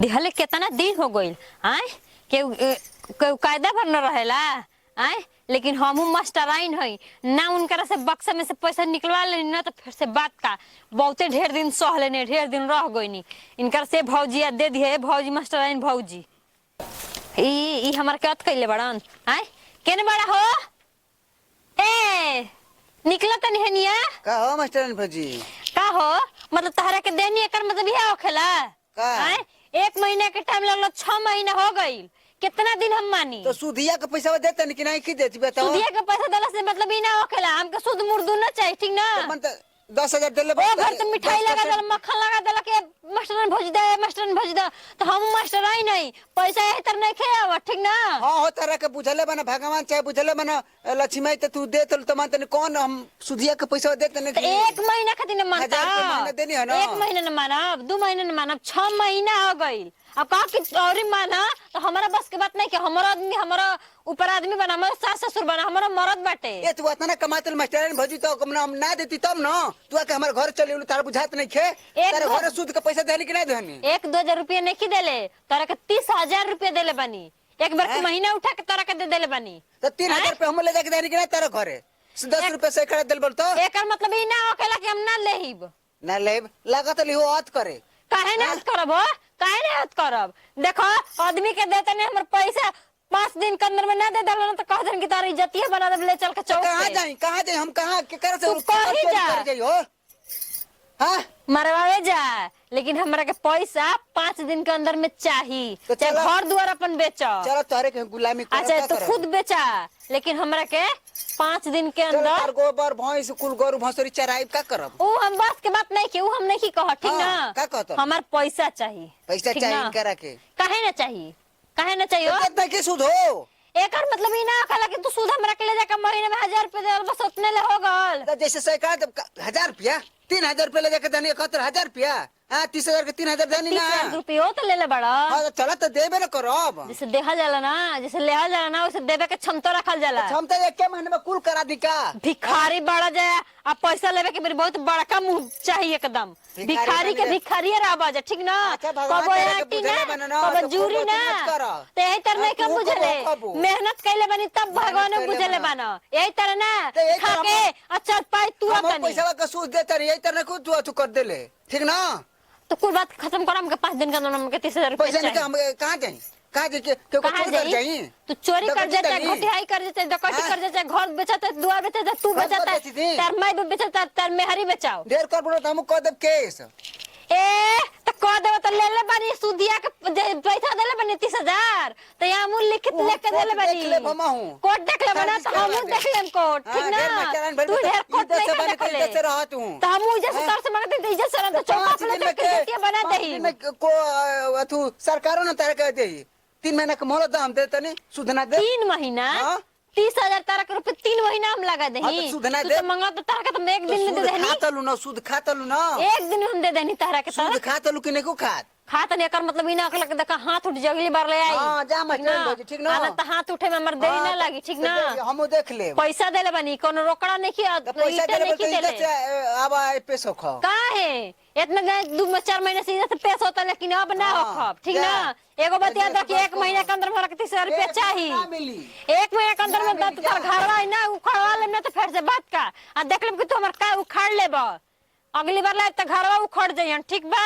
दिहले कितना दिन हो गइल आय के कायदा पर न रहेला आय लेकिन हमू मास्टराइन हई ना उनकरा से बक्सा में से पैसा निकलवा लेनी ना तो फिर से बात का बहुते ढेर दिन सह लेने ढेर दिन रह गईनी इनकर से भौजी दे दिए भौजी मास्टराइन भौजी ई हमर कत कइले बड़न आय केने बड़ा हो ए निकला तनी हनिया का हो मास्टराइन भौजी का हो मतलब तहरा के देनी एकर मतलब ये होखेला का आय 1 महीना के टाइम लगलो 6 महीना हो गइल कितना दिन हम मानी तो सुधिया के पैसा देते नहीं कि नहीं की देती बताओ सुधिया के पैसा देला से मतलब ई ना होखेला हमके शुद्ध मुर्दू ना चाहिए ठीक ना तो मन तो 10,000 देले ओ घर तो मिठाई लगा देला मक्खन लगा देला के मास्टरन भौजी दे तो हम मास्टर आई नहीं पैसा है तर नहीं खेआव ठीक ना हां हो तरह के बुझले बना भगवान चाहे बुझले बना लक्ष्मी तो तू दे तो मन तने कौन हम सुधिया के पैसा देते नहीं 1 महीना खातिर न मानता 1000 महीना देनी है ना 1 महीना न मानब 2 महीना न मानब 6 महीना हो गइल अब का कि और माना तो हमारा बस के बात नहीं कि हमारा आदमी हमारा ऊपर आदमी बना हमारा सास ससुर बना हमारा मर्द बाटे ए तू इतना कमातल मास्टराइन भौजी तो हम ना देती तब ना तू के हमर घर चले तार बुझात नहीं खे तारे घर सूद के पैसा देनी कि नहीं देनी 1-2 हजार रुपया नहीं देले तोरा के 30,000 रुपया देले बानी एक बार के महीना उठा के तोरा के दे देले बानी तो 3,000 रुपया हम ले जाके देनी कि नहीं तारे घरे 10 रुपया से खरीद देल बोल तो एकर मतलब ई ना होखेला कि हम ना लेहिब ना लेब लागत लिहो हत करे काहे ना हत करब काहे ना हत करब देखो आदमी के देते ने हमर पैसा 5 दिन के अंदर में ना दे देला तो कह देन कि तारी इज्जतिया बना दे ले चल के चौक कहां जाई हम कहां के करे से कहीं कर जाई हो हां मरवावे जा लेकिन हमरा के पैसा 5 दिन के अंदर में चाहिए तो चाहे घर द्वार अपन बेचो चलो तोरे के गुलामी कर अच्छा तो खुद बेचा लेकिन हमरा के 5 दिन के अंदर तार गोबर भैंस कुल गरु भैंसरी चराई का करब ओ हम बात के बात नहीं के उ हम नहीं कह ठीक ना का कहत हमार पैसा चाहिए पैसा चाहिए करा के काहे ना चाहिए कितना के सूद हो एकर मतलब ई ना कहला कि तू सूद हमरा के ले जाके महीने में 1000 रुपया दे बस उतने ले हो गल तो जैसे सरकार 1000 रुपया 3,000 रुपया ले जाके देनी 71,000 रुपया हां 30,000 के 3,000 देनी ना 30,000 रुपया तो ले ले बड़ा हां तो चला तो देबे ना करब जैसे देखा जाला ना जैसे लेहा जाला ना वैसे देवे के क्षमता रखल जाला क्षमता 1 महीने में कुल करा दी का भिखारी बड़ा जाए अब पैसा लेवे के बहुत बड़का मुंह चाहिए एकदम भिखारी के भिखारी रहबा जा ठीक ना कबो आटी ना कबो जूरी ना ते एही तरह नहीं कब बुझले मेहनत कइले बनी तब भगवान बुझले बना यही तरह ना खाके अच्छा पाई तू हम पैसा का सूद देते रही यही तरह को तू कर देले ठीक ना तो कुल बात खत्म कर हमके 5 दिन के अंदर हमके 30,000 रुपया पैसा नहीं हम कहां जाई कहां जाई के चोरी कर जाई तू चोरी कर जाता घटियाई कर जाता डकैती कर जाता घर बेचता दुआ बेचता तू बेचता तार माई बेचता तार मेहरी बेचाओ ढेर कर बोलो हम कह देब केस ए तो कह देव तो ले ले बानी सुदिया के पैसा देले बानी 30,000 तो यहाँ मूल लिखित लेके देले बानी कोर्ट देख ले बना तो हम देख लेम कोर्ट ठीक ना तू ढेर कोर्ट देख ले से रहा तू तो हम इज्जत से तर से मांगते तो इज्जत से तो चौका पे लेके बना देही को तू सरकारों ने तार कह देही 3 महीना के मोहलत हम देते नहीं सुध ना दे 3 महीना 30,000 तारा के रुपए 3 महीना हम लगा देही सुध ना तू दे तो मंगा तो तारा के तो एक दिन में दे देनी खातलू ना सुध खातलू ना एक दिन हम दे देनी तारा के सुध खातलू कि नहीं को खात खाता नहीं कर मतलब इना अकल के देखा हाथ उठ जगली बार ले आई हां जा मास्टर बोली ठीक ना आना तो हाथ उठे में हमर देरी ना लागी ठीक ना हम देख ले पैसा देले बनी कोनो रोकड़ा नहीं किया पैसा देले तो इज्जत से अब पैसा खा काहे इतना 2-4 महीने से इज्जत पैसा होता लेकिन अब ना हो ठीक ना एगो बात याद रख 1 महीना के अंदर हमरा के 30,000 रुपया चाहिए 1 महीना के अंदर में तार घरवा ना उखड़वा ले ना तो फिर से बात का आ देख लेम कि तू हमर का उखाड़ लेबा अगली बार लाए तो घरवा उखड़ जाइयन ठीक बा।